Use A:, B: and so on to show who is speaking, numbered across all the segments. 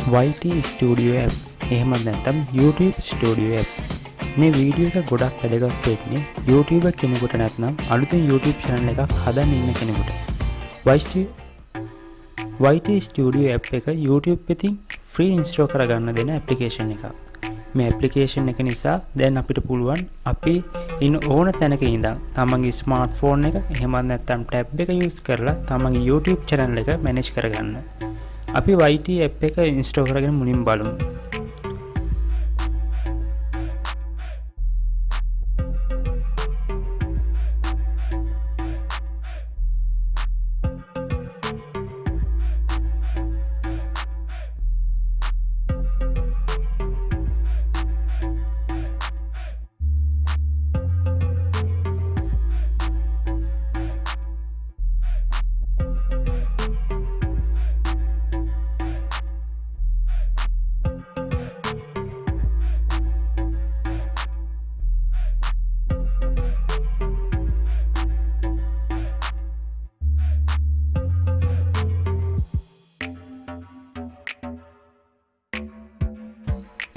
A: YT Studio app එහෙමත් නැත්නම් YouTube Studio app. මේ වීඩියෝ එක ගොඩක් වැදගත් වෙන්නේ YouTuber කෙනෙකුට නැත්නම් අලුතින් YouTube channel එකක් හදන්න ඉන්න කෙනෙකුට. YT Studio app එක YouTube එකකින් free install කරගන්න දෙන application එකක්. මේ application එක නිසා දැන් අපිට පුළුවන් අපි ඉන්න ඕන තැනක ඉඳන් තමන්ගේ smartphone එක එහෙමත් නැත්නම් tab එක use කරලා තමන්ගේ YouTube channel එක manage කරගන්න. අපි YT app එක install කරගෙන මුලින් බලමු.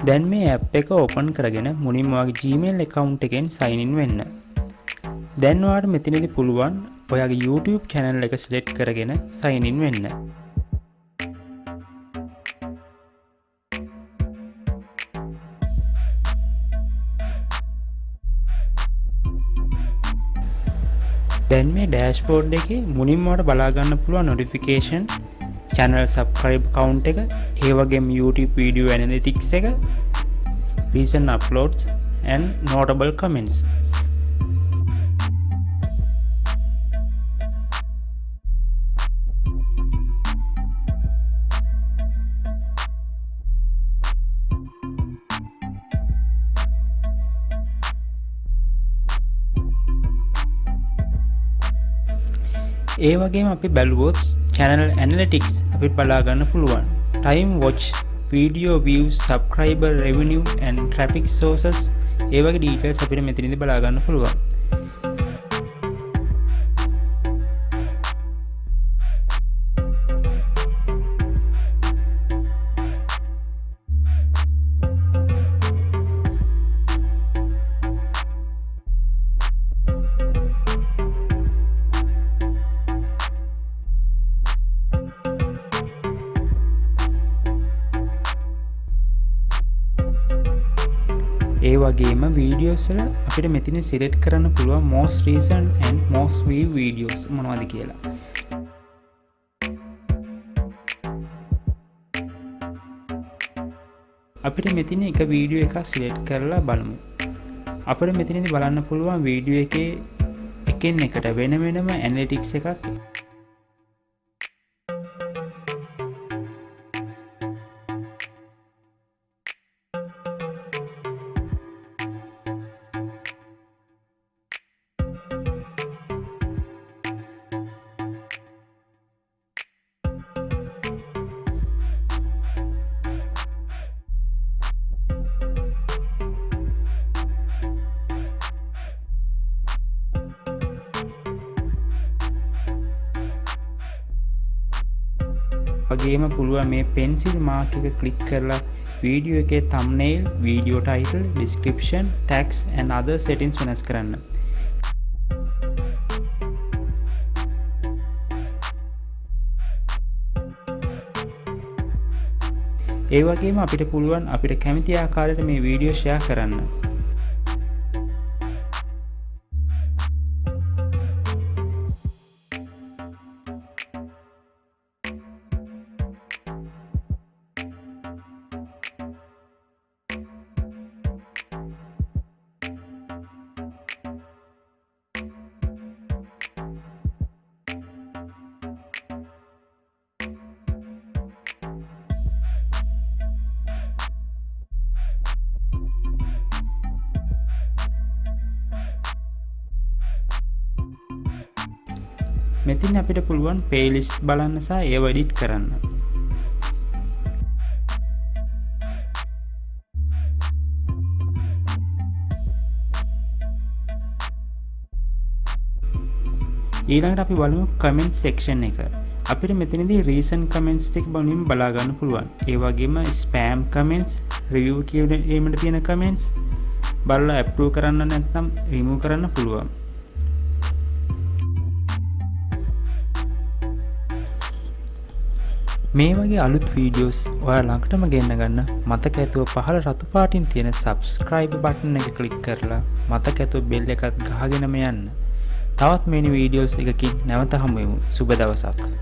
A: දැන් මේ app එක open කරගෙන මුලින්ම ඔයාගේ Gmail account එකෙන් sign in වෙන්න. දැන් ඔයාලට මෙතනදී පුළුවන් ඔයාගේ YouTube channel එක select කරගෙන sign in වෙන්න. දැන් මේ dashboard එකේ මුලින්ම ඔයාලට බලා ගන්න පුළුවන් notification, channel subscribe count එක, ඒ වගේම YouTube video analytics එක, recent uploads and notable comments. ඒ වගේම අපි බැලුවොත් channel analytics අපිට බලා ගන්න පුළුවන්. time watch, video views, subscriber revenue and traffic sources ඒ වගේ details අපිට මෙතනදී බලා ගන්න පුළුවන්. ඒ වගේම videos වල අපිට මෙතන select කරන්න පුළුවන් most recent and most view videos මොනවද කියලා. අපිට මෙතන එක වීඩියෝ එකක් select කරලා බලමු. අපිට මෙතනදී බලන්න පුළුවන් වීඩියෝ එකේ එකෙන් එකට වෙන වෙනම analytics එකක්. වගේම පුළුවන් මේ pencil mark එක click කරලා වීඩියෝ එකේ thumbnail, video title, description, tags and other settings වෙනස් කරන්න. ඒ වගේම අපිට පුළුවන් අපිට කැමති ආකාරයට මේ වීඩියෝ share කරන්න. මෙතින් අපිට පුළුවන් playlist බලන්න සහ ඒව edit කරන්න. ඊළඟට අපි බලමු comment section එක. අපිට මෙතනදී recent comments ටික බලමින් බලා ගන්න පුළුවන්. ඒ වගේම spam comments, review කියවීමට තියෙන comments බලලා approve කරන්න නැත්නම් remove කරන්න පුළුවන්. මේ වගේ අලුත් වීඩියෝස් ඔයාලා ළඟටම ගෙන්න ගන්න මතක ඇතුව පහළ රතු පාටින් තියෙන subscribe button එක click කරලා මතක ඇතුව bell එකත් ගහගෙනම යන්න. තවත් මෙවැනි වීඩියෝස් එකකින් නැවත හමු වෙමු. සුබ දවසක්.